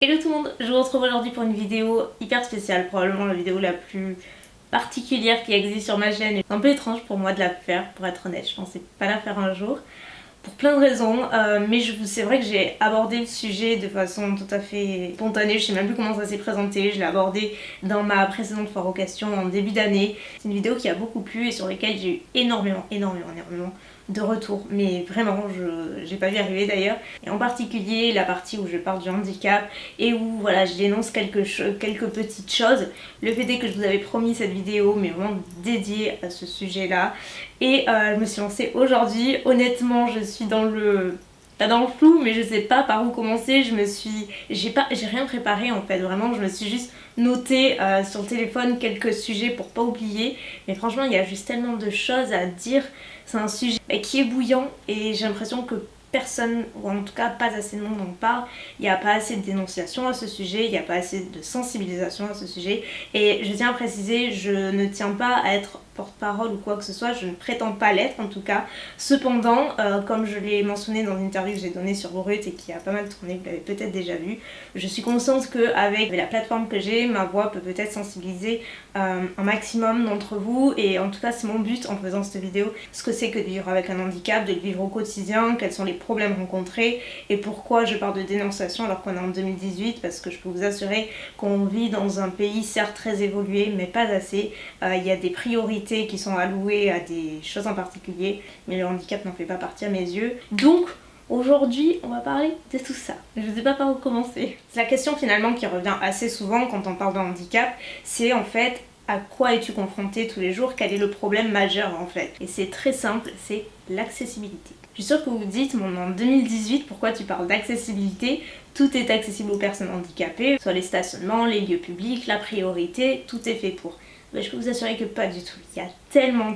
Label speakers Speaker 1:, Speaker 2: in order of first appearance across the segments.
Speaker 1: Hello tout le monde, je vous retrouve aujourd'hui pour une vidéo hyper spéciale, probablement la vidéo la plus particulière qui existe sur ma chaîne. C'est un peu étrange pour moi de la faire, pour être honnête, je pensais pas la faire un jour, pour plein de raisons, mais c'est vrai que j'ai abordé le sujet de façon tout à fait spontanée, je sais même plus comment ça s'est présenté, je l'ai abordé dans ma précédente foire aux questions en début d'année. C'est une vidéo qui a beaucoup plu et sur laquelle j'ai eu énormément de retours, mais vraiment j'ai pas vu arriver d'ailleurs, et en particulier la partie où je parle du handicap et où voilà je dénonce quelques petites choses. Le fait est que je vous avais promis cette vidéo mais vraiment dédiée à ce sujet là, et je me suis lancée aujourd'hui. Honnêtement je suis dans le... pas dans le flou, mais je sais pas par où commencer. J'ai rien préparé en fait, vraiment je me suis juste noté sur le téléphone quelques sujets pour pas oublier, mais franchement il y a juste tellement de choses à dire. C'est un sujet qui est bouillant et j'ai l'impression que personne, ou en tout cas pas assez de monde en parle. Il n'y a pas assez de dénonciation à ce sujet, il n'y a pas assez de sensibilisation à ce sujet, et je tiens à préciser, je ne tiens pas à être porte-parole ou quoi que ce soit, je ne prétends pas l'être en tout cas. Cependant, comme je l'ai mentionné dans une interview que j'ai donnée sur Brut et qui a pas mal tourné, vous l'avez peut-être déjà vu, je suis consciente qu'avec la plateforme que j'ai, ma voix peut peut-être sensibiliser un maximum d'entre vous, et en tout cas c'est mon but en faisant cette vidéo, ce que c'est que de vivre avec un handicap, de le vivre au quotidien, quels sont les problèmes rencontrés et pourquoi je parle de dénonciation alors qu'on est en 2018, parce que je peux vous assurer qu'on vit dans un pays certes très évolué mais pas assez. Il y a des priorités qui sont allouées à des choses en particulier, mais le handicap n'en fait pas partie à mes yeux. Donc aujourd'hui, on va parler de tout ça. Je ne sais pas par où commencer. La question finalement qui revient assez souvent quand on parle de handicap, c'est en fait à quoi es-tu confronté tous les jours, quel est le problème majeur en fait. Et c'est très simple, c'est l'accessibilité. Je suis sûre que vous vous dites, mais en 2018, pourquoi tu parles d'accessibilité? Tout est accessible aux personnes handicapées, soit les stationnements, les lieux publics, la priorité, tout est fait pour. Mais je peux vous assurer que pas du tout. Il y a tellement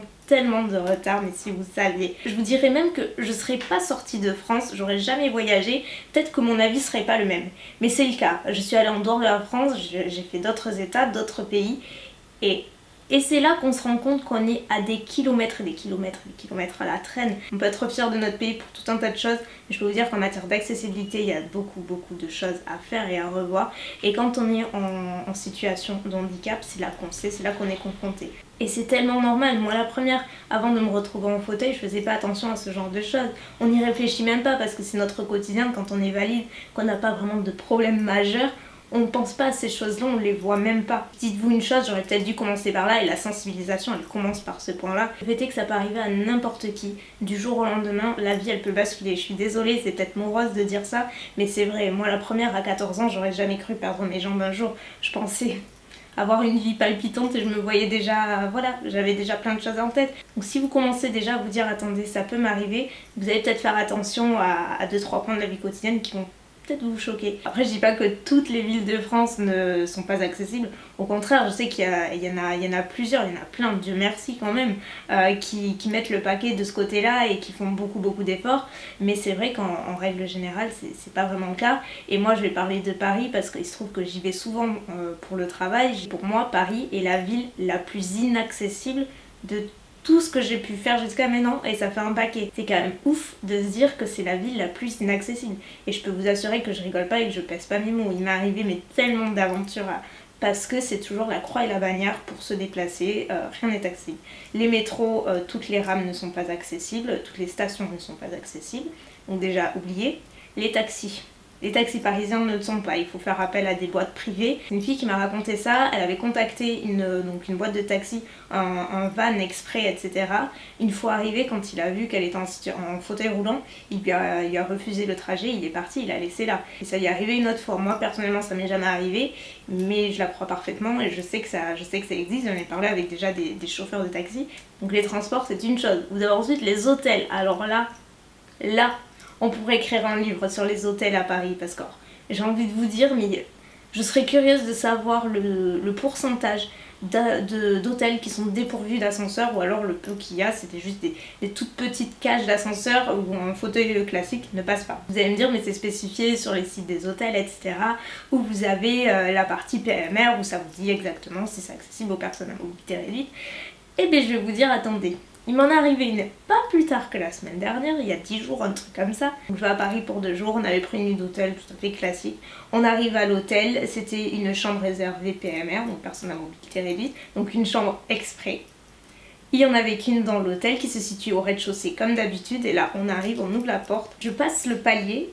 Speaker 1: de retard, mais si vous saviez. Je vous dirais même que je serais pas sortie de France, j'aurais jamais voyagé, peut-être que mon avis serait pas le même. Mais c'est le cas. Je suis allée en dehors de la France, j'ai fait d'autres étapes, d'autres pays, et c'est là qu'on se rend compte qu'on est à des kilomètres et des kilomètres à la traîne. On peut être fier de notre pays pour tout un tas de choses, mais je peux vous dire qu'en matière d'accessibilité, il y a beaucoup de choses à faire et à revoir. Et quand on est en situation de handicap, c'est là qu'on sait, c'est là qu'on est confronté. Et c'est tellement normal. Moi la première, avant de me retrouver en fauteuil, je faisais pas attention à ce genre de choses. On n'y réfléchit même pas parce que c'est notre quotidien quand on est valide, qu'on n'a pas vraiment de problème majeur. On ne pense pas à ces choses-là, on ne les voit même pas. Dites-vous une chose, j'aurais peut-être dû commencer par là, et la sensibilisation elle commence par ce point-là. Le fait est que ça peut arriver à n'importe qui. Du jour au lendemain, la vie elle peut basculer. Je suis désolée, c'est peut-être morose de dire ça, mais c'est vrai. Moi la première à 14 ans, j'aurais jamais cru perdre mes jambes un jour. Je pensais avoir une vie palpitante et je me voyais déjà, voilà, j'avais déjà plein de choses en tête. Donc si vous commencez déjà à vous dire attendez, ça peut m'arriver, vous allez peut-être faire attention à 2-3 points de la vie quotidienne qui vont peut-être vous choquer. Après je dis pas que toutes les villes de France ne sont pas accessibles, au contraire je sais qu'il y en a plusieurs, il y en a plein, Dieu merci quand même, qui mettent le paquet de ce côté là et qui font beaucoup d'efforts, mais c'est vrai qu'en règle générale c'est pas vraiment le cas. Et moi je vais parler de Paris parce qu'il se trouve que j'y vais souvent pour le travail. Pour moi Paris est la ville la plus inaccessible de tout ce que j'ai pu faire jusqu'à maintenant, et ça fait un paquet. C'est quand même ouf de se dire que c'est la ville la plus inaccessible. Et je peux vous assurer que je rigole pas et que je pèse pas mes mots. Il m'est arrivé mais tellement d'aventures parce que c'est toujours la croix et la bannière pour se déplacer, rien n'est accessible. Les métros, toutes les rames ne sont pas accessibles, toutes les stations ne sont pas accessibles, donc déjà oubliez. Les taxis parisiens ne le sont pas, il faut faire appel à des boîtes privées. Une fille qui m'a raconté ça, elle avait contacté une boîte de taxi, un van exprès, etc. Une fois arrivée, quand il a vu qu'elle était en fauteuil roulant, il lui a refusé le trajet, il est parti, il l'a laissé là. Et ça lui est arrivé une autre fois. Moi personnellement ça m'est jamais arrivé, mais je la crois parfaitement et je sais que ça existe. J'en ai parlé avec déjà des chauffeurs de taxi. Donc les transports c'est une chose. Vous avez ensuite les hôtels. Alors là, on pourrait écrire un livre sur les hôtels à Paris, parce que j'ai envie de vous dire, mais je serais curieuse de savoir le pourcentage d'hôtels qui sont dépourvus d'ascenseur, ou alors le peu qu'il y a, c'était juste des toutes petites cages d'ascenseur où un fauteuil classique ne passe pas. Vous allez me dire, mais c'est spécifié sur les sites des hôtels, etc. où vous avez la partie PMR, où ça vous dit exactement si c'est accessible aux personnes à mobilité réduite. Et bien je vais vous dire, attendez, Il m'en est arrivé une pas plus tard que la semaine dernière, il y a 10 jours, un truc comme ça. Donc, je vais à Paris pour 2 jours, on avait pris une nuit d'hôtel tout à fait classique. On arrive à l'hôtel, c'était une chambre réservée PMR, donc personne à mobilité réduite, donc une chambre exprès. Il y en avait qu'une dans l'hôtel qui se situe au rez-de-chaussée comme d'habitude, et là on arrive, on ouvre la porte, je passe le palier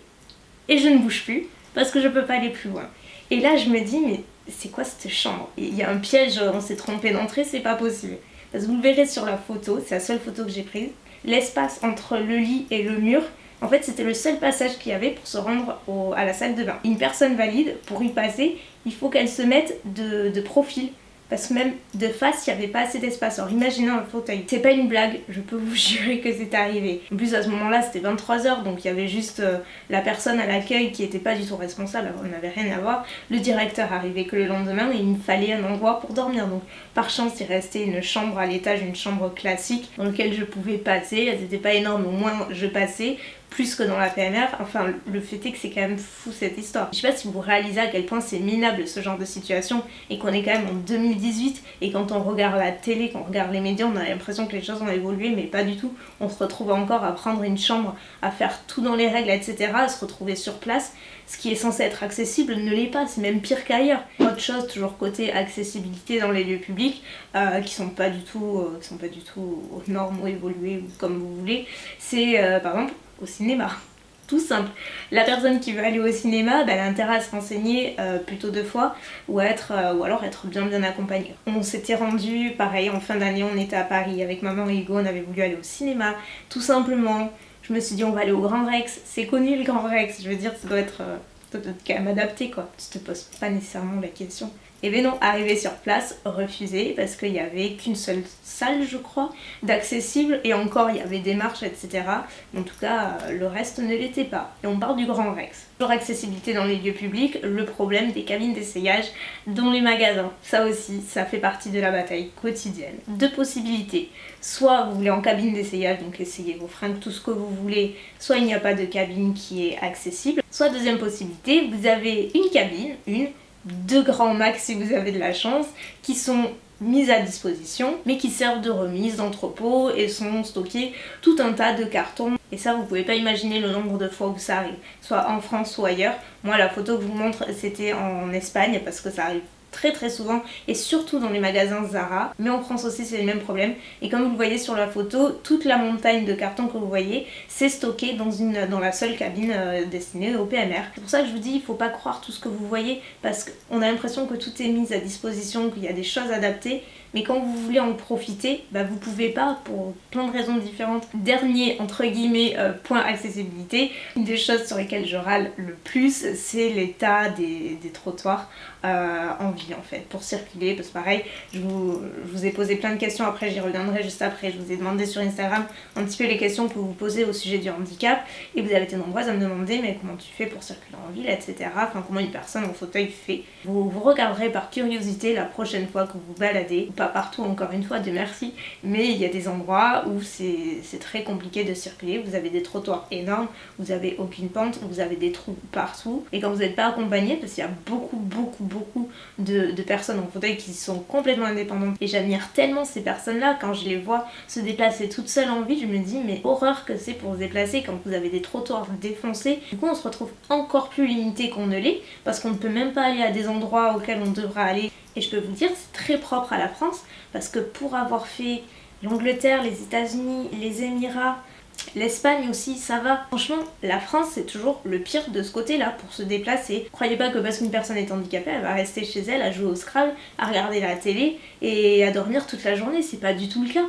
Speaker 1: et je ne bouge plus parce que je peux pas aller plus loin. Et là je me dis mais c'est quoi cette chambre? Il y a un piège, on s'est trompé d'entrée, c'est pas possible. Parce que vous le verrez sur la photo, c'est la seule photo que j'ai prise, l'espace entre le lit et le mur, en fait c'était le seul passage qu'il y avait pour se rendre à la salle de bain. Une personne valide, pour y passer, il faut qu'elle se mette de profil. Parce que même de face, il n'y avait pas assez d'espace. Alors imaginez un fauteuil. C'est pas une blague, je peux vous jurer que c'est arrivé. En plus à ce moment-là, c'était 23h, donc il y avait juste la personne à l'accueil qui était pas du tout responsable, on n'avait rien à voir. Le directeur arrivait que le lendemain et il me fallait un endroit pour dormir. Donc par chance, il restait une chambre à l'étage, une chambre classique dans laquelle je pouvais passer. Elles n'étaient pas énormes, au moins je passais. Plus que dans la PMR, enfin le fait est que c'est quand même fou cette histoire. Je sais pas si vous réalisez à quel point c'est minable ce genre de situation et qu'on est quand même en 2018 et quand on regarde la télé, quand on regarde les médias, on a l'impression que les choses ont évolué mais pas du tout. On se retrouve encore à prendre une chambre, à faire tout dans les règles, etc., à se retrouver sur place. Ce qui est censé être accessible ne l'est pas, c'est même pire qu'ailleurs. Autre chose, toujours côté accessibilité dans les lieux publics, qui sont pas du tout aux normes ou évoluées ou comme vous voulez, c'est par exemple au cinéma. Tout simple. La personne qui veut aller au cinéma, elle a intérêt à se renseigner plutôt 2 fois ou alors être bien accompagnée. On s'était rendu, pareil, en fin d'année, on était à Paris avec maman et Hugo, on avait voulu aller au cinéma, tout simplement. Je me suis dit on va aller au Grand Rex, c'est connu le Grand Rex, je veux dire ça doit être quand même adapté quoi, tu te poses pas nécessairement la question. Et bien non, arrivé sur place, refusé parce qu'il n'y avait qu'une seule salle je crois d'accessible et encore il y avait des marches etc. En tout cas le reste ne l'était pas. Et on part du Grand Rex. Toujours accessibilité dans les lieux publics, le problème des cabines d'essayage dans les magasins. Ça aussi, ça fait partie de la bataille quotidienne. 2 possibilités. Soit vous voulez en cabine d'essayage, donc essayez vos fringues, tout ce que vous voulez, soit il n'y a pas de cabine qui est accessible. Soit deuxième possibilité, vous avez une cabine, 2 grands max si vous avez de la chance, qui sont mises à disposition, mais qui servent de remise, d'entrepôt et sont stockés tout un tas de cartons. Et ça, vous pouvez pas imaginer le nombre de fois où ça arrive, soit en France ou ailleurs. Moi, la photo que je vous montre, c'était en Espagne parce que ça arrive très souvent et surtout dans les magasins Zara, mais en France aussi c'est le même problème. Et comme vous le voyez sur la photo, toute la montagne de cartons que vous voyez c'est stocké dans la seule cabine destinée au PMR. C'est pour ça que je vous dis il faut pas croire tout ce que vous voyez parce qu'on a l'impression que tout est mis à disposition, qu'il y a des choses adaptées, mais quand vous voulez en profiter, vous pouvez pas pour plein de raisons différentes. Dernier entre guillemets point accessibilité, une des choses sur lesquelles je râle le plus c'est l'état des trottoirs en ville en fait pour circuler, parce que pareil je vous ai posé plein de questions, après j'y reviendrai juste après. Je vous ai demandé sur Instagram un petit peu les questions que vous posez au sujet du handicap et vous avez été nombreuses à me demander mais comment tu fais pour circuler en ville etc, enfin comment une personne en fauteuil fait. Vous regarderez par curiosité la prochaine fois que vous vous baladez, pas partout encore une fois, Dieu merci, mais il y a des endroits où c'est très compliqué de circuler, vous avez des trottoirs énormes, vous avez aucune pente, vous avez des trous partout et quand vous n'êtes pas accompagné, parce qu'il y a beaucoup de personnes en fauteuil qui sont complètement indépendantes et j'admire tellement ces personnes là, quand je les vois se déplacer toutes seules en ville je me dis mais horreur que c'est pour se déplacer quand vous avez des trottoirs défoncés. Du coup on se retrouve encore plus limité qu'on ne l'est parce qu'on ne peut même pas aller à des endroits auxquels on devra aller. Et je peux vous dire c'est très propre à la France parce que pour avoir fait l'Angleterre, les États-Unis, les Émirats, l'Espagne aussi, ça va. Franchement, la France, c'est toujours le pire de ce côté-là pour se déplacer. Croyez pas que parce qu'une personne est handicapée, elle va rester chez elle à jouer au Scrabble, à regarder la télé et à dormir toute la journée. C'est pas du tout le cas.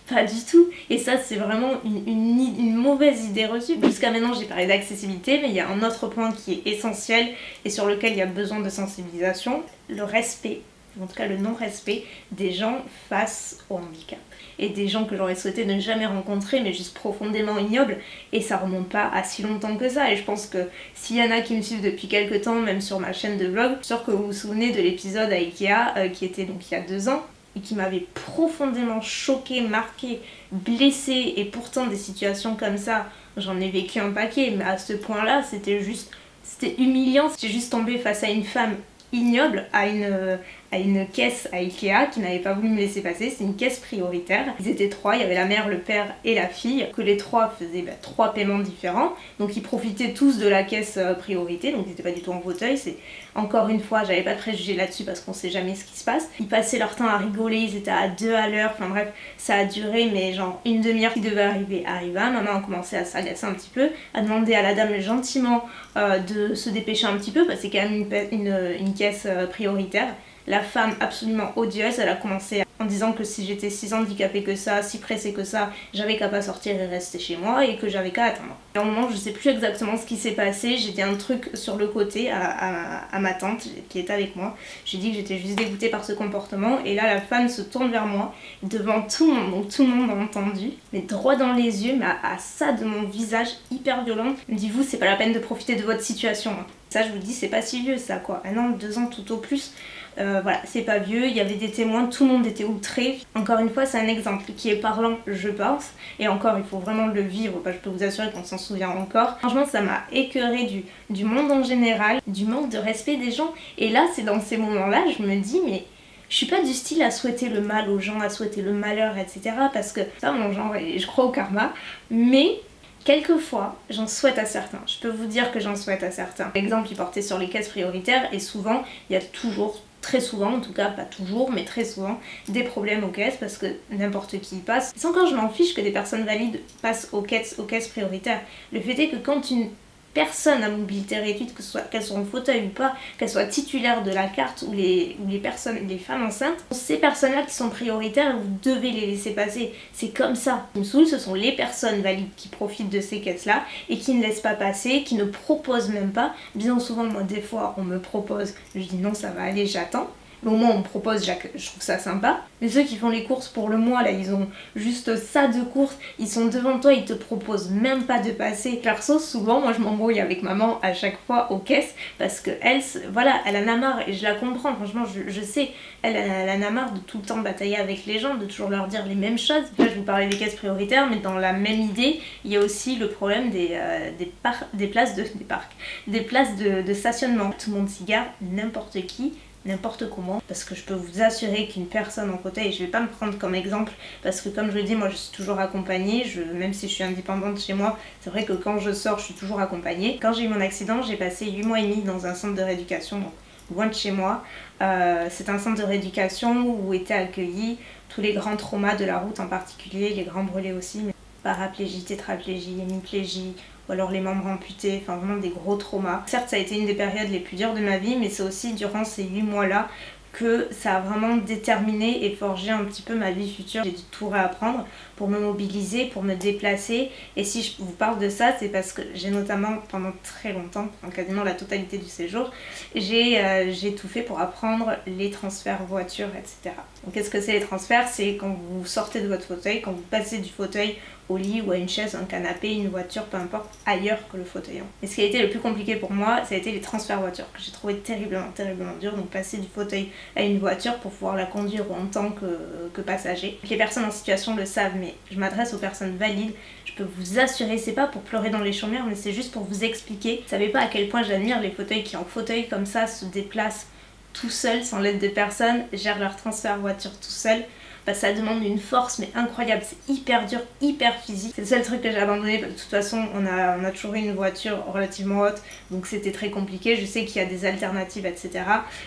Speaker 1: Pas du tout. Et ça, c'est vraiment une mauvaise idée reçue. Jusqu'à maintenant, j'ai parlé d'accessibilité, mais il y a un autre point qui est essentiel et sur lequel il y a besoin de sensibilisation, le respect, en tout cas le non-respect des gens face au handicap. Et des gens que j'aurais souhaité ne jamais rencontrer mais juste profondément ignobles, et ça remonte pas à si longtemps que ça. Et je pense que s'il y en a qui me suivent depuis quelques temps, même sur ma chaîne de vlog, je suis sûre que vous vous souvenez de l'épisode à Ikea qui était donc il y a 2 ans et qui m'avait profondément choquée, marquée, blessée. Et pourtant des situations comme ça j'en ai vécu un paquet, mais à ce point là c'était humiliant. J'étais juste tombée face à une femme ignoble, à à une caisse à Ikea qui n'avait pas voulu me laisser passer. C'est une caisse prioritaire. Ils étaient 3, il y avait la mère, le père et la fille, que les 3 faisaient 3 paiements différents. Donc ils profitaient tous de la caisse priorité, donc ils n'étaient pas du tout en fauteuil. C'est encore une fois, j'avais pas de préjugés là-dessus parce qu'on sait jamais ce qui se passe. Ils passaient leur temps à rigoler, ils étaient à 2 à l'heure, enfin bref, ça a duré mais genre une demi-heure qui devait arriva. Maman a commencé à s'agacer un petit peu, à demander à la dame gentiment de se dépêcher un petit peu parce que c'est quand même une caisse prioritaire. La femme absolument odieuse, elle a commencé en disant que si j'étais si handicapée que ça, si pressée que ça, j'avais qu'à pas sortir et rester chez moi et que j'avais qu'à attendre. À un moment, je sais plus exactement ce qui s'est passé, j'ai dit un truc sur le côté à ma tante qui était avec moi. J'ai dit que j'étais juste dégoûtée par ce comportement et là la femme se tourne vers moi devant tout le monde, donc tout le monde a entendu, mais droit dans les yeux, mais à ça de mon visage hyper violent. Elle me dit vous, c'est pas la peine de profiter de votre situation. Ça je vous dis, c'est pas si vieux ça quoi, 1 an, 2 ans tout au plus. Voilà, c'est pas vieux, il y avait des témoins, tout le monde était outré. Encore une fois, c'est un exemple qui est parlant, je pense. Et encore, il faut vraiment le vivre, je peux vous assurer qu'on s'en souvient encore. Franchement, ça m'a écœuré du monde en général, du manque de respect des gens. Et là, c'est dans ces moments-là, je me dis, mais je suis pas du style à souhaiter le mal aux gens, à souhaiter le malheur, etc. Parce que c'est pas mon genre et je crois au karma. Mais quelquefois, j'en souhaite à certains. Je peux vous dire que j'en souhaite à certains. L'exemple, il portait sur les caisses prioritaires et souvent, il y a toujours, très souvent, en tout cas pas toujours, mais très souvent, des problèmes aux caisses parce que n'importe qui y passe. Sans quand je m'en fiche que des personnes valides passent aux caisses prioritaires. Le fait est que quand une personne à mobilité réduite, qu'elle soit en fauteuil ou pas, qu'elle soit titulaire de la carte ou les femmes enceintes, ces personnes-là qui sont prioritaires, vous devez les laisser passer. C'est comme ça. Ce qui me saoule, ce sont les personnes valides qui profitent de ces caisses-là et qui ne laissent pas passer, qui ne proposent même pas. Bien souvent, moi, des fois, on me propose, je dis non, ça va aller, j'attends. Mais au moins on me propose, je trouve ça sympa. Mais ceux qui font les courses pour le mois, là, ils ont juste ça de courses, ils sont devant toi, ils te proposent même pas de passer. Perso, souvent, moi je m'embrouille avec maman à chaque fois aux caisses parce que elle, voilà, elle en a marre et je la comprends, franchement, je sais, elle en a marre de tout le temps batailler avec les gens, de toujours leur dire les mêmes choses. Là, je vous parlais des caisses prioritaires, mais dans la même idée, il y a aussi le problème des places de stationnement. Tout le monde s'y gare, n'importe qui, n'importe comment, parce que je peux vous assurer qu'une personne en fauteuil, et je vais pas me prendre comme exemple parce que comme je le dis, moi je suis toujours accompagnée, même si je suis indépendante chez moi, c'est vrai que quand je sors je suis toujours accompagnée. Quand j'ai eu mon accident, j'ai passé 8 mois et demi dans un centre de rééducation, donc loin de chez moi. C'est un centre de rééducation où étaient accueillis tous les grands traumas de la route, en particulier les grands brûlés aussi, mais paraplégie, tétraplégie, hémiplégie, ou alors les membres amputés, enfin vraiment des gros traumas. Certes, ça a été une des périodes les plus dures de ma vie, mais c'est aussi durant ces 8 mois-là que ça a vraiment déterminé et forgé un petit peu ma vie future. J'ai dû tout réapprendre pour me mobiliser, pour me déplacer. Et si je vous parle de ça, c'est parce que j'ai notamment, pendant très longtemps, quasiment la totalité du séjour, j'ai tout fait pour apprendre les transferts voitures, etc. Donc qu'est-ce que c'est les transferts? C'est quand vous sortez de votre fauteuil, quand vous passez du fauteuil au lit ou à une chaise, un canapé, une voiture, peu importe, ailleurs que le fauteuil. Et ce qui a été le plus compliqué pour moi, ça a été les transferts voitures, que j'ai trouvé terriblement dur. Donc passer du fauteuil à une voiture pour pouvoir la conduire en tant que passager. Les personnes en situation le savent, mais je m'adresse aux personnes valides. Je peux vous assurer, c'est pas pour pleurer dans les chaumières, mais c'est juste pour vous expliquer. Vous savez pas à quel point j'admire les fauteuils qui en fauteuil comme ça se déplacent tout seuls, sans l'aide de personne, gèrent leur transfert voiture tout seuls. Ça demande une force mais incroyable, c'est hyper dur, hyper physique. C'est le seul truc que j'ai abandonné, de toute façon on a toujours eu une voiture relativement haute, donc c'était très compliqué. Je sais qu'il y a des alternatives, etc.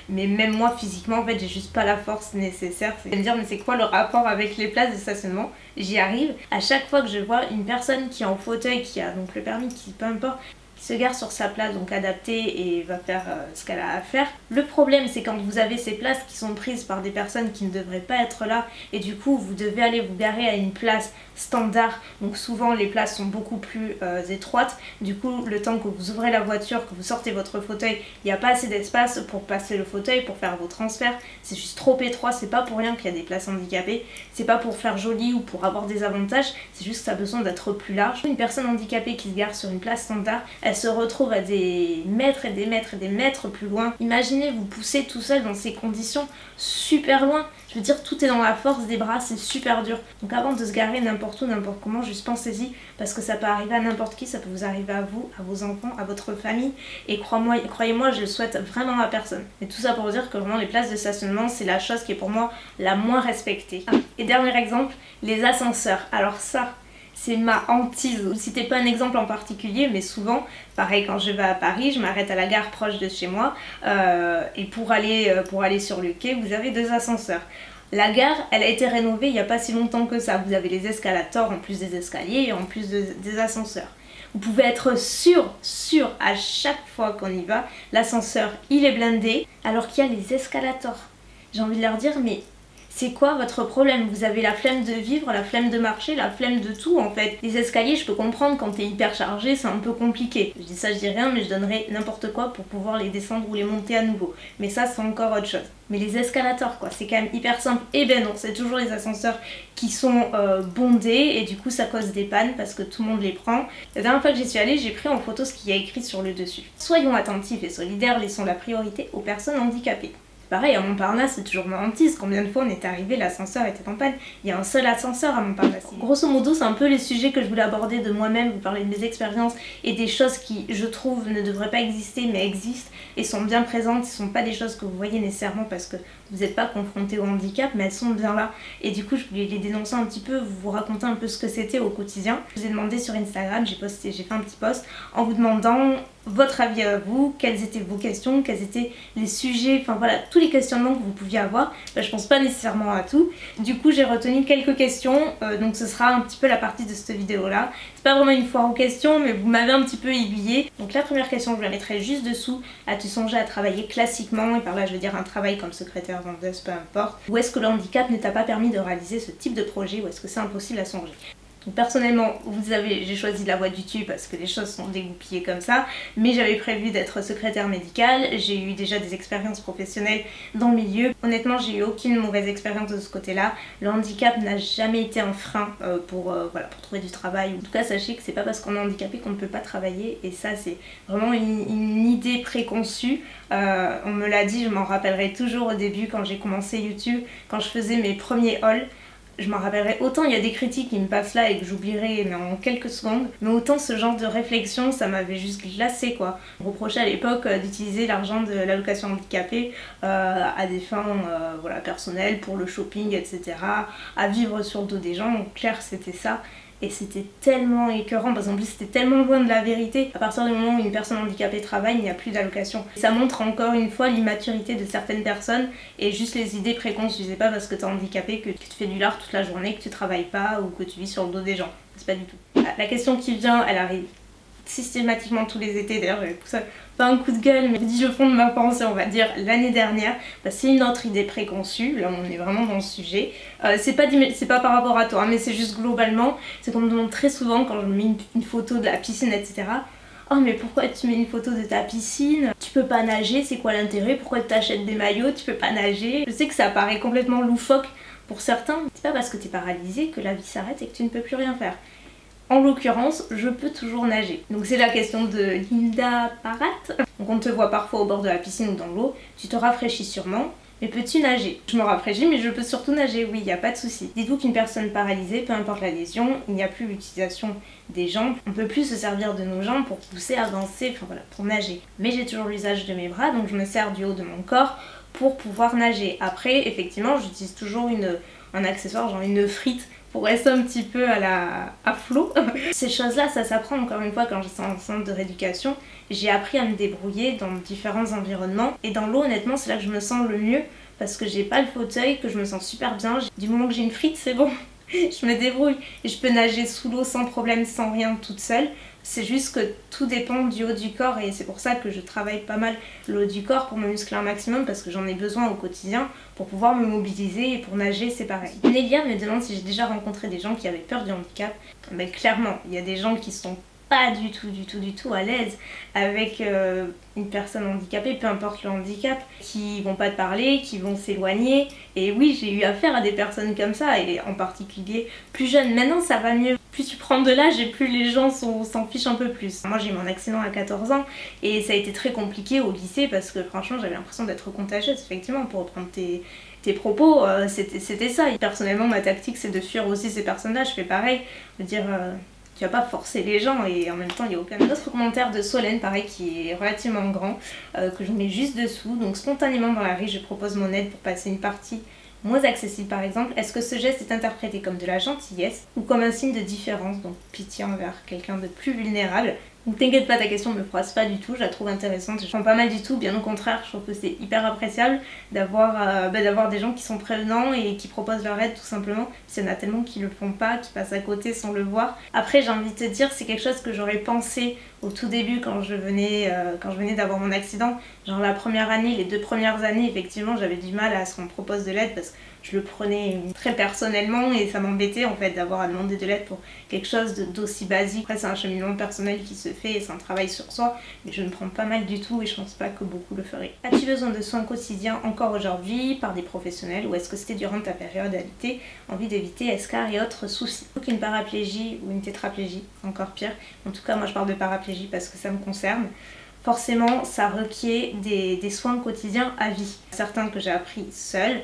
Speaker 1: Mais même moi physiquement, en fait, j'ai juste pas la force nécessaire. Vous allez me dire, mais c'est quoi le rapport avec les places de stationnement? J'y arrive. À chaque fois que je vois une personne qui est en fauteuil, qui a donc le permis, qui peu importe, se gare sur sa place, donc adaptée, et va faire ce qu'elle a à faire. Le problème, c'est quand vous avez ces places qui sont prises par des personnes qui ne devraient pas être là, et du coup vous devez aller vous garer à une place standard, donc souvent les places sont beaucoup plus étroites. Du coup, le temps que vous ouvrez la voiture, que vous sortez votre fauteuil, il n'y a pas assez d'espace pour passer le fauteuil, pour faire vos transferts, c'est juste trop étroit. C'est pas pour rien qu'il y a des places handicapées, c'est pas pour faire joli ou pour avoir des avantages, c'est juste que ça a besoin d'être plus large. Une personne handicapée qui se gare sur une place standard, elle elle se retrouve à des mètres et des mètres et des mètres plus loin. Imaginez vous pousser tout seul dans ces conditions super loin. Je veux dire, tout est dans la force des bras, c'est super dur. Donc avant de se garer n'importe où, n'importe comment, juste pensez-y, parce que ça peut arriver à n'importe qui, ça peut vous arriver à vous, à vos enfants, à votre famille. Et croyez-moi, je le souhaite vraiment à personne. Et tout ça pour dire que vraiment les places de stationnement, c'est la chose qui est pour moi la moins respectée. Et dernier exemple, les ascenseurs. Alors ça, c'est ma hantise. Je ne citais pas un exemple en particulier, mais souvent, pareil, quand je vais à Paris, je m'arrête à la gare proche de chez moi et pour aller sur le quai, vous avez 2 ascenseurs. La gare, elle a été rénovée il n'y a pas si longtemps que ça. Vous avez les escalators en plus des escaliers et en plus des ascenseurs. Vous pouvez être sûr à chaque fois qu'on y va, l'ascenseur il est blindé alors qu'il y a les escalators. J'ai envie de leur dire, mais c'est quoi votre problème? Vous avez la flemme de vivre, la flemme de marcher, la flemme de tout en fait. Les escaliers, je peux comprendre, quand t'es hyper chargé, c'est un peu compliqué. Je dis ça, je dis rien, mais je donnerais n'importe quoi pour pouvoir les descendre ou les monter à nouveau. Mais ça, c'est encore autre chose. Mais les escalators, quoi, c'est quand même hyper simple. Et ben non, c'est toujours les ascenseurs qui sont bondés et du coup ça cause des pannes parce que tout le monde les prend. La dernière fois que j'y suis allée, j'ai pris en photo ce qu'il y a écrit sur le dessus. Soyons attentifs et solidaires, laissons la priorité aux personnes handicapées. Pareil, à Montparnasse, c'est toujours ma hantise. Combien de fois on est arrivé, l'ascenseur était en panne. Il y a un seul ascenseur à Montparnasse. Grosso modo, c'est un peu les sujets que je voulais aborder de moi-même, vous parler de mes expériences et des choses qui, je trouve, ne devraient pas exister, mais existent et sont bien présentes. Ce ne sont pas des choses que vous voyez nécessairement parce que vous n'êtes pas confrontés au handicap, mais elles sont bien là. Et du coup, je voulais les dénoncer un petit peu, vous raconter un peu ce que c'était au quotidien. Je vous ai demandé sur Instagram, j'ai fait un petit post en vous demandant votre avis à vous, quelles étaient vos questions, quels étaient les sujets, enfin voilà, tous les questionnements que vous pouviez avoir. Je pense pas nécessairement à tout. Du coup, j'ai retenu quelques questions, donc ce sera un petit peu la partie de cette vidéo là. C'est pas vraiment une foire aux questions, mais vous m'avez un petit peu aiguillé. Donc la première question, je la mettrai juste dessous. As-tu songé à travailler classiquement? Et par là, je veux dire un travail comme secrétaire, vendeuse, peu importe. Ou est-ce que le handicap ne t'a pas permis de réaliser ce type de projet, ou est-ce que c'est impossible à songer? Donc personnellement, j'ai choisi la voie du tube parce que les choses sont dégoupillées comme ça, mais j'avais prévu d'être secrétaire médicale, j'ai eu déjà des expériences professionnelles dans le milieu. Honnêtement, j'ai eu aucune mauvaise expérience de ce côté-là. Le handicap n'a jamais été un frein pour trouver du travail. En tout cas, sachez que c'est pas parce qu'on est handicapé qu'on ne peut pas travailler, et ça c'est vraiment une idée préconçue. On me l'a dit, je m'en rappellerai toujours au début quand j'ai commencé YouTube, quand je faisais mes premiers hauls. Je m'en rappellerai, autant il y a des critiques qui me passent là et que j'oublierai mais en quelques secondes, mais autant ce genre de réflexion, ça m'avait juste glacé quoi. On me reprochait à l'époque d'utiliser l'argent de l'allocation handicapée à des fins personnelles, pour le shopping, etc., à vivre sur le dos des gens. Donc clair, c'était ça. Et c'était tellement écœurant, parce qu'en plus c'était tellement loin de la vérité. À partir du moment où une personne handicapée travaille, il n'y a plus d'allocation. Ça montre encore une fois l'immaturité de certaines personnes et juste les idées préconçues. C'est pas parce que t'es handicapé que tu fais du lard toute la journée, que tu travailles pas ou que tu vis sur le dos des gens. C'est pas du tout. La question qui vient, elle arrive systématiquement tous les étés. D'ailleurs, j'avais poussé pas un coup de gueule, mais je dis le fond de ma pensée, on va dire, l'année dernière. C'est une autre idée préconçue, là on est vraiment dans le sujet. C'est pas par rapport à toi, mais c'est juste globalement, c'est qu'on me demande très souvent quand je mets une photo de la piscine, etc. Oh mais pourquoi tu mets une photo de ta piscine? Tu peux pas nager, c'est quoi l'intérêt? Pourquoi tu t'achètes des maillots? Tu peux pas nager? Je sais que ça paraît complètement loufoque pour certains. C'est pas parce que t'es paralysé que la vie s'arrête et que tu ne peux plus rien faire. En l'occurrence, je peux toujours nager. Donc c'est la question de Linda Parat. Donc on te voit parfois au bord de la piscine ou dans l'eau, tu te rafraîchis sûrement, mais peux-tu nager? Je me rafraîchis, mais je peux surtout nager, oui, il n'y a pas de souci. Dites-vous qu'une personne paralysée, peu importe la lésion, il n'y a plus l'utilisation des jambes. On ne peut plus se servir de nos jambes pour pousser, avancer, enfin voilà, pour nager. Mais j'ai toujours l'usage de mes bras, donc je me sers du haut de mon corps pour pouvoir nager. Après, effectivement, j'utilise toujours un accessoire, genre une frite, pour rester un petit peu à flot. Ces choses-là, ça s'apprend encore une fois quand j'étais en centre de rééducation. J'ai appris à me débrouiller dans différents environnements. Et dans l'eau, honnêtement, c'est là que je me sens le mieux parce que j'ai pas le fauteuil, que je me sens super bien. Du moment que j'ai une frite, c'est bon. Je me débrouille. Et je peux nager sous l'eau sans problème, sans rien, toute seule. C'est juste que tout dépend du haut du corps et c'est pour ça que je travaille pas mal le haut du corps pour me muscler un maximum parce que j'en ai besoin au quotidien pour pouvoir me mobiliser et pour nager c'est pareil. Nélia me demande si j'ai déjà rencontré des gens qui avaient peur du handicap. Mais clairement, il y a des gens qui sont pas du tout à l'aise avec une personne handicapée, peu importe le handicap, qui vont pas te parler, qui vont s'éloigner. Et oui, j'ai eu affaire à des personnes comme ça, et en particulier plus jeunes. Maintenant ça va mieux. plus tu prends de l'âge et plus les gens s'en fichent un peu plus. Moi j'ai eu mon accident à 14 ans et ça a été très compliqué au lycée parce que franchement j'avais l'impression d'être contagieuse, effectivement, pour reprendre tes propos, c'était ça. Et personnellement ma tactique c'est de fuir aussi ces personnes-là, je fais pareil, de dire tu vas pas forcer les gens et en même temps il y a aucun autre commentaire de Solène pareil qui est relativement grand que je mets juste dessous. Donc spontanément dans la rue je propose mon aide pour passer une partie moins accessible par exemple. Est-ce que ce geste est interprété comme de la gentillesse ou comme un signe de différence, donc pitié envers quelqu'un de plus vulnérable? Donc t'inquiète pas, ta question me froisse pas du tout, je la trouve intéressante, je prends pas mal du tout, bien au contraire, je trouve que c'est hyper appréciable d'avoir des gens qui sont prévenants et qui proposent leur aide tout simplement. Il y en a tellement qui le font pas, qui passent à côté sans le voir. Après j'ai envie de te dire, c'est quelque chose que j'aurais pensé au tout début quand je venais d'avoir mon accident. Genre la première année, les 2 premières années, effectivement j'avais du mal à ce qu'on me propose de l'aide parce que je le prenais très personnellement et ça m'embêtait en fait d'avoir à demander de l'aide pour quelque chose d'aussi basique. Après c'est un cheminement personnel qui se fait et c'est un travail sur soi, mais je ne prends pas mal du tout et je pense pas que beaucoup le feraient. As-tu besoin de soins quotidiens encore aujourd'hui par des professionnels ou est-ce que c'était durant ta périodalité envie d'éviter escarres et autres soucis? Aucune paraplégie ou une tétraplégie, encore pire. En tout cas moi je parle de paraplégie parce que ça me concerne. Forcément, ça requiert des soins quotidiens à vie. Certains que j'ai appris seule,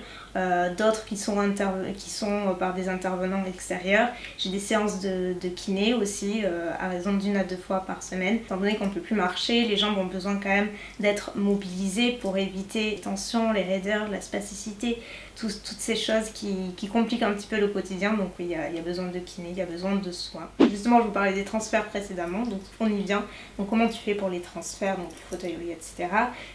Speaker 1: d'autres qui sont par des intervenants extérieurs. J'ai des séances de kiné aussi, à raison d'1 à 2 fois par semaine. Étant donné qu'on ne peut plus marcher, les jambes ont besoin quand même d'être mobilisées pour éviter les tensions, les raideurs, la spasticité, toutes ces choses qui compliquent un petit peu le quotidien. Donc oui, il y a besoin de kiné, il y a besoin de soins. Justement, je vous parlais des transferts précédemment, donc on y vient. Donc comment tu fais pour les transferts, donc fauteuil, lit, etc.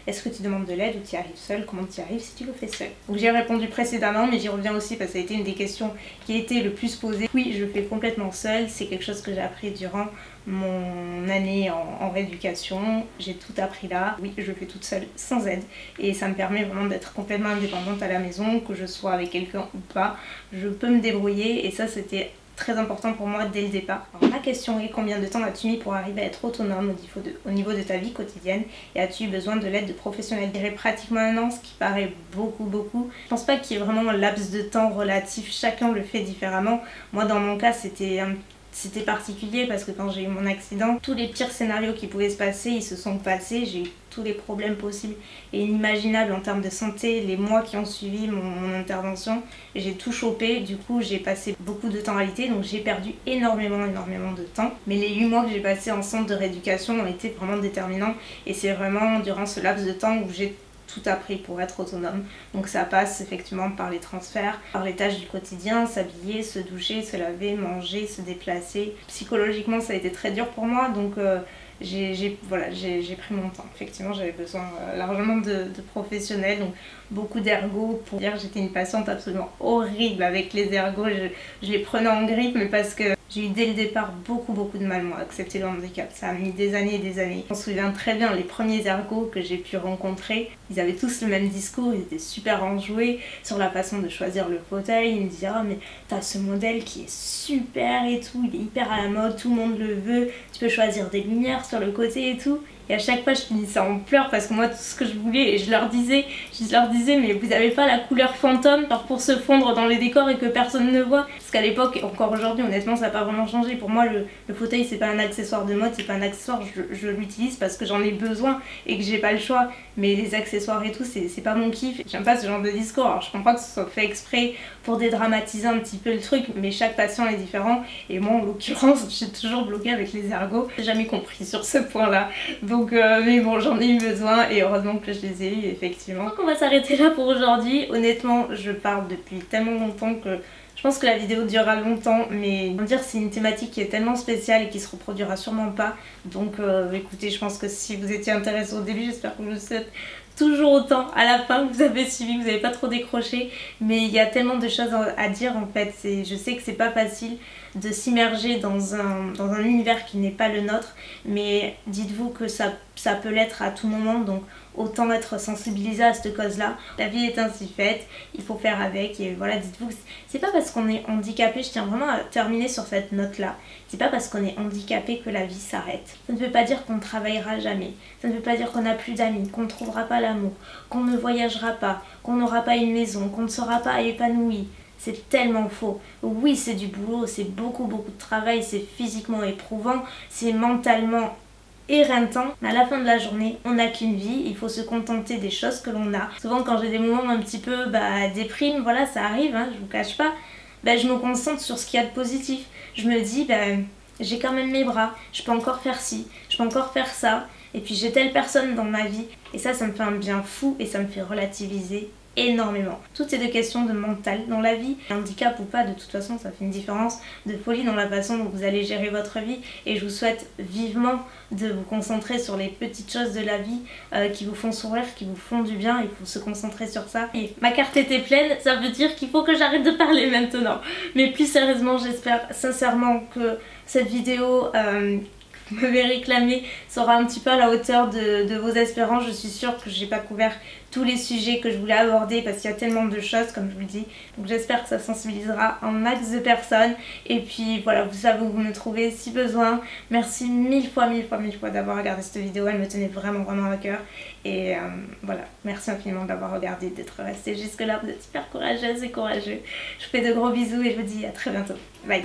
Speaker 1: Est-ce que tu demandes de l'aide ou tu y arrives seul? Comment tu y arrives si tu le fais seul? Donc j'ai répondu précédemment, mais j'y reviens aussi parce que ça a été une des questions qui a été le plus posée. Oui, je le fais complètement seule, c'est quelque chose que j'ai appris durant mon année en rééducation, j'ai tout appris là. Oui, je le fais toute seule, sans aide, et ça me permet vraiment d'être complètement indépendante à la maison, que je sois avec quelqu'un ou pas, je peux me débrouiller, et ça c'était très important pour moi dès le départ. Alors, ma question est: combien de temps as-tu mis pour arriver à être autonome au niveau de ta vie quotidienne et as-tu eu besoin de l'aide de professionnels? Je dirais pratiquement 1 an, ce qui paraît beaucoup. Je pense pas qu'il y ait vraiment un laps de temps relatif, chacun le fait différemment. Moi dans mon cas c'était particulier parce que quand j'ai eu mon accident, tous les pires scénarios qui pouvaient se passer, ils se sont passés. J'ai eu tous les problèmes possibles et inimaginables en termes de santé. Les mois qui ont suivi mon intervention, j'ai tout chopé. Du coup, j'ai passé beaucoup de temps à l'IT, donc j'ai perdu énormément de temps. Mais les 8 mois que j'ai passés en centre de rééducation ont été vraiment déterminants et c'est vraiment durant ce laps de temps où j'ai tout appris pour être autonome. Donc ça passe effectivement par les transferts, par les tâches du quotidien, s'habiller, se doucher, se laver, manger, se déplacer. Psychologiquement ça a été très dur pour moi, donc j'ai pris mon temps. Effectivement j'avais besoin largement de professionnels, donc beaucoup d'ergots. Pour dire, j'étais une patiente absolument horrible avec les ergots, je les prenais en grippe, mais parce que j'ai eu dès le départ beaucoup de mal moi à accepter le handicap. Ça a mis des années et des années. Je me souviens très bien, les premiers ergots que j'ai pu rencontrer, ils avaient tous le même discours, ils étaient super enjoués sur la façon de choisir le fauteuil. Ils me disaient: ah mais t'as ce modèle qui est super et tout, il est hyper à la mode, tout le monde le veut, tu peux choisir des lumières sur le côté et tout. Et à chaque fois je finissais en pleurs parce que moi tout ce que je voulais, et je leur disais mais vous avez pas la couleur fantôme pour se fondre dans les décors et que personne ne voit? Parce qu'à l'époque, et encore aujourd'hui honnêtement ça n'a pas vraiment changé. Pour moi le fauteuil c'est pas un accessoire de mode, c'est pas un accessoire, je l'utilise parce que j'en ai besoin et que j'ai pas le choix. Mais les accessoires et tout c'est pas mon kiff. J'aime pas ce genre de discours. Alors je comprends que ce soit fait exprès pour dédramatiser un petit peu le truc, mais chaque patient est différent et moi en l'occurrence j'ai toujours bloqué avec les ergots. J'ai jamais compris sur ce point là. Donc mais bon, j'en ai eu besoin et heureusement que je les ai eu effectivement. Donc on va s'arrêter là pour aujourd'hui. Honnêtement je parle depuis tellement longtemps que je pense que la vidéo durera longtemps, mais on va dire c'est une thématique qui est tellement spéciale et qui se reproduira sûrement pas. Donc écoutez, je pense que si vous étiez intéressé au début, j'espère que vous le êtes toujours autant à la fin, que vous avez suivi, que vous n'avez pas trop décroché. Mais il y a tellement de choses à dire en fait. Je sais que c'est pas facile de s'immerger dans un univers qui n'est pas le nôtre, mais dites-vous que ça peut l'être à tout moment, donc autant être sensibilisé à cette cause-là. La vie est ainsi faite, il faut faire avec, et voilà, dites-vous que c'est pas parce qu'on est handicapé, je tiens vraiment à terminer sur cette note-là, c'est pas parce qu'on est handicapé que la vie s'arrête. Ça ne veut pas dire qu'on ne travaillera jamais, ça ne veut pas dire qu'on n'a plus d'amis, qu'on ne trouvera pas l'amour, qu'on ne voyagera pas, qu'on n'aura pas une maison, qu'on ne sera pas épanoui. C'est tellement faux. Oui, c'est du boulot, c'est beaucoup de travail, c'est physiquement éprouvant, c'est mentalement éreintant. Mais à la fin de la journée, on n'a qu'une vie, il faut se contenter des choses que l'on a. Souvent quand j'ai des moments un petit peu déprime, voilà, ça arrive, hein, je vous cache pas, je me concentre sur ce qu'il y a de positif. Je me dis, j'ai quand même mes bras, je peux encore faire ci, je peux encore faire ça, et puis j'ai telle personne dans ma vie. Et ça me fait un bien fou et ça me fait relativiser énormément. Tout est de questions de mental dans la vie. Handicap ou pas, de toute façon, ça fait une différence de folie dans la façon dont vous allez gérer votre vie. Et je vous souhaite vivement de vous concentrer sur les petites choses de la vie qui vous font sourire, qui vous font du bien. Il faut se concentrer sur ça. Et ma carte était pleine, ça veut dire qu'il faut que j'arrête de parler maintenant. Mais plus sérieusement, j'espère sincèrement que cette vidéo vous m'avez réclamé sera un petit peu à la hauteur de vos espérances. Je suis sûre que j'ai pas couvert tous les sujets que je voulais aborder parce qu'il y a tellement de choses, comme je vous le dis. Donc j'espère que ça sensibilisera un max de personnes. Et puis voilà, vous savez où vous me trouvez si besoin. Merci mille fois d'avoir regardé cette vidéo. Elle me tenait vraiment à cœur. Et voilà, merci infiniment d'avoir regardé, d'être resté jusque là. Vous êtes super courageuse et courageux. Je vous fais de gros bisous et je vous dis à très bientôt. Bye.